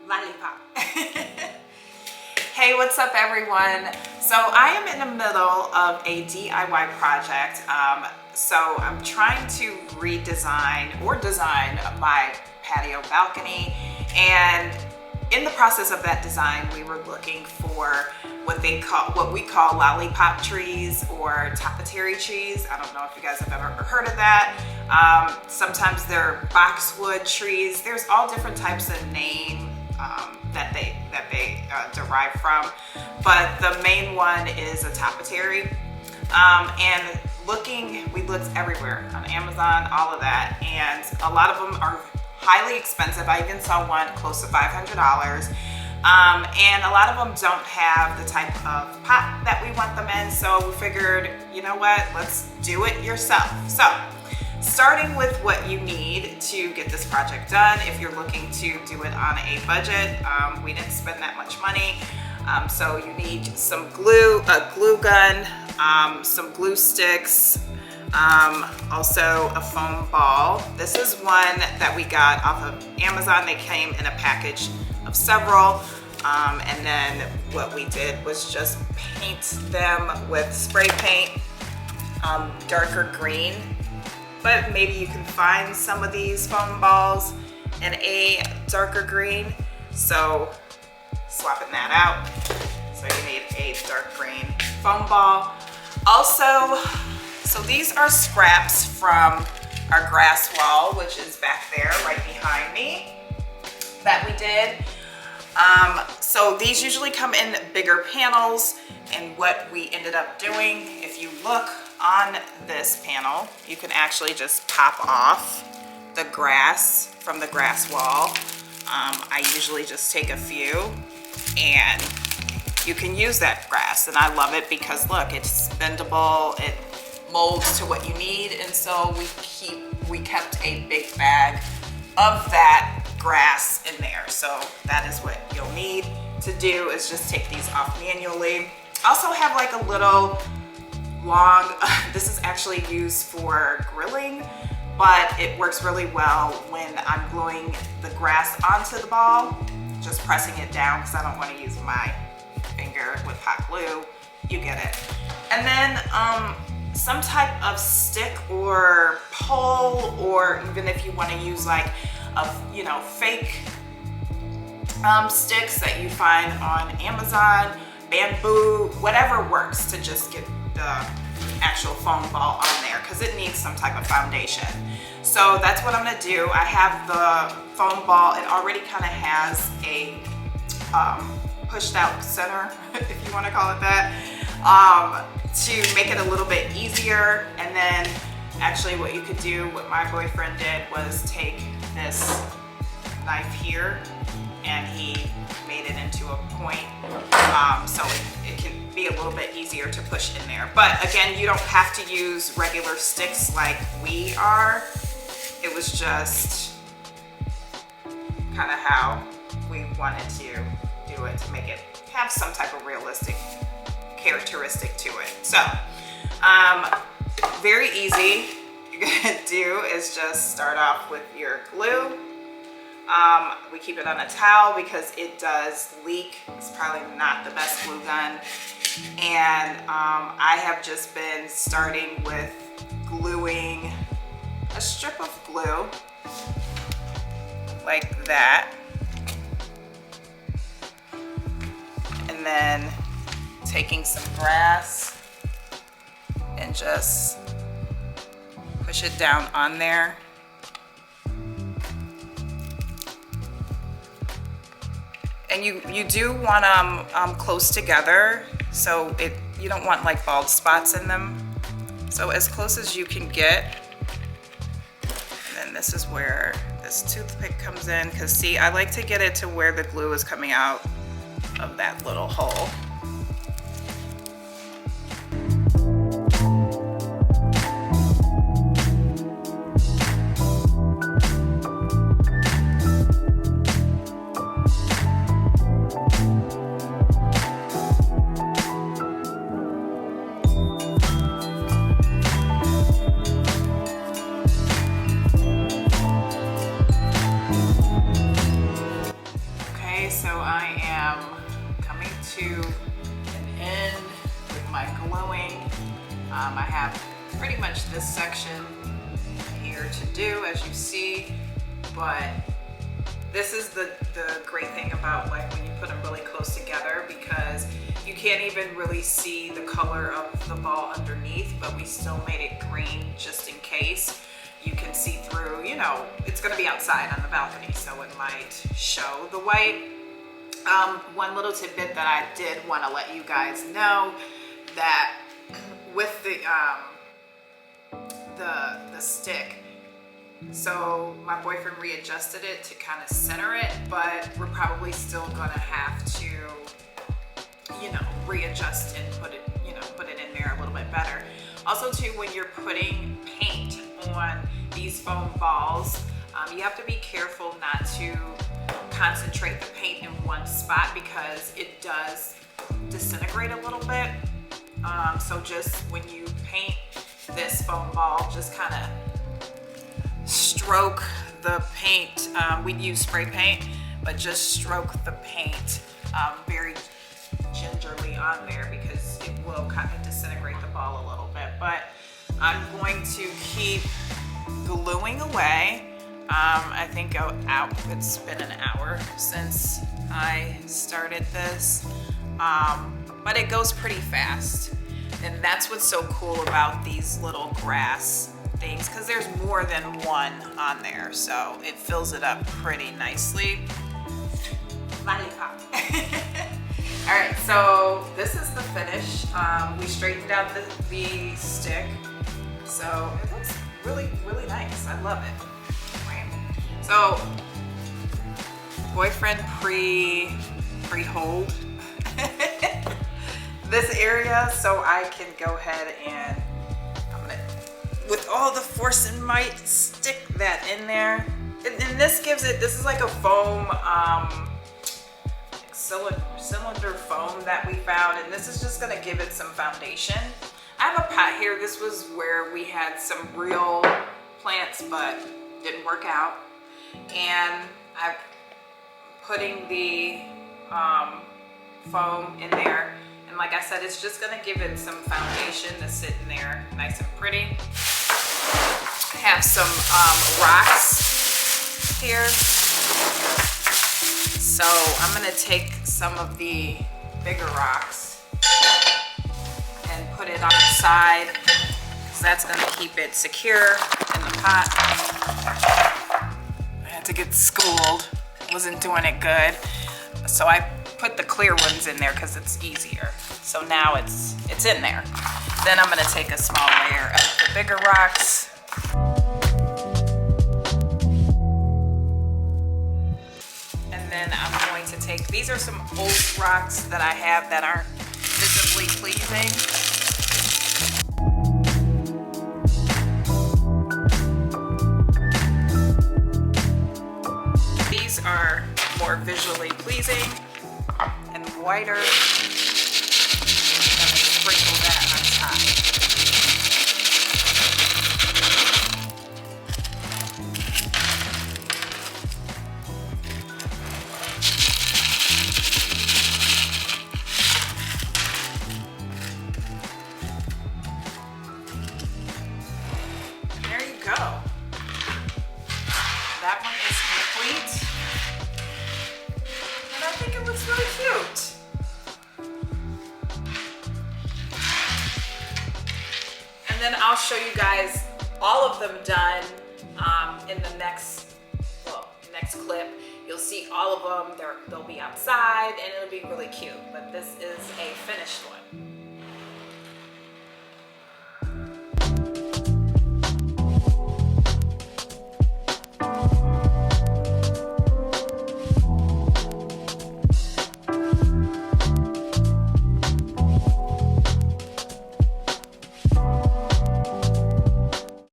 lollipop. Hey, what's up everyone? So I am in the middle of a DIY project. So I'm trying to redesign or design my patio balcony, and in the process of that design we were looking for what we call lollipop trees or topiary trees. I don't know if you guys have ever heard of that. Sometimes they're boxwood trees. There's all different types of name that they derive from, but the main one is a topiary. And we looked everywhere on Amazon, all of that, and a lot of them are highly expensive. I even saw one close to $500. And a lot of them don't have the type of pot that we want them in, so we figured, you know what, let's do it yourself. So starting with what you need to get this project done, if you're looking to do it on a budget, we didn't spend that much money. So you need some glue, a glue gun, some glue sticks, also a foam ball. This is one that we got off of Amazon. They came in a package of several, and then what we did was just paint them with spray paint, darker green, but maybe you can find some of these foam balls in a darker green, so swapping that out. So you need a dark green foam ball. Also, so these are scraps from our grass wall, which is back there right behind me, that we did. So these usually come in bigger panels, and what we ended up doing, if you look on this panel, you can actually just pop off the grass from the grass wall. I usually just take a few, and you can use that grass, and I love it because look, it's bendable, it molds to what you need, and so we kept a big bag of that grass in there. So that is what you'll need to do, is just take these off manually. Also have like a little long, this is actually used for grilling, but it works really well when I'm gluing the grass onto the ball, just pressing it down because I don't want to use my finger with hot glue. You get it. And then some type of stick or pole, or even if you want to use like a fake sticks that you find on Amazon, bamboo, whatever works to just get the actual foam ball on there, because it needs some type of foundation. So that's what I'm gonna do. I have the foam ball. It already kind of has a pushed out center, if you want to call it that, to make it a little bit easier. And then actually what you could do, what my boyfriend did, was take this knife here and he made it into a point, so it can be a little bit easier to push in there. But again, you don't have to use regular sticks like we are. It was just kind of how we wanted to do it, to make it have some type of realistic characteristic to it. So very easy. You're gonna do is just start off with your glue. We keep it on a towel because it does leak. It's probably not the best glue gun. And I have just been starting with gluing a strip of glue like that. And then taking some grass and just push it down on there. And you do want them close together, so you don't want like bald spots in them. So as close as you can get. And then this is where this toothpick comes in, because see, I like to get it to where the glue is coming out of that little hole. Okay, so I am coming to an end with my gluing. I have pretty much this section here to do, as you see, but this is the great thing about like when you put them really close together, because you can't even really see the color of the ball underneath, but we still made it green just in case. You can see through, you know, it's gonna be outside on the balcony, so it might show the white. One little tidbit that I did want to let you guys know, that with the stick, so my boyfriend readjusted it to kind of center it, but we're probably still gonna have to, you know, readjust and put it in there a little bit better. Also too, when you're putting paint on these foam balls, you have to be careful not to concentrate the paint in one spot, because it does disintegrate a little bit. So just when you paint this foam ball, just kind of stroke the paint. We use spray paint, but just stroke the paint very gingerly on there, because it will kind of disintegrate the ball a little bit. But I'm going to keep gluing away. I think it's been an hour since I started this, but it goes pretty fast. And that's what's so cool about these little grass things, because there's more than one on there, so it fills it up pretty nicely. Lollipop. All right, so this is the finish. We straightened out the stick, so it looks really, really nice. I love it. So, boyfriend pre-hold this area, so I can go ahead and I'm gonna, with all the force and might, stick that in there. And this gives it, this is like a foam, cylinder foam that we found, and this is just gonna give it some foundation. I have a pot here. This was where we had some real plants, but didn't work out. And I'm putting the foam in there, and like I said, it's just gonna give it some foundation to sit in there nice and pretty. I have some rocks here, so I'm gonna take some of the bigger rocks and put it on the side, because that's gonna keep it secure in the pot. To get schooled, wasn't doing it good, so I put the clear ones in there because it's easier. So now it's in there. Then I'm going to take a small layer of the bigger rocks, and then I'm going to take, these are some old rocks that I have that aren't visibly pleasing. Are more visually pleasing and whiter. I'm gonna sprinkle that on top. And there you go. That one is complete. I think it looks really cute. And then I'll show you guys all of them done in the next clip. You'll see all of them. They'll be outside, and it'll be really cute. But this is a finished one.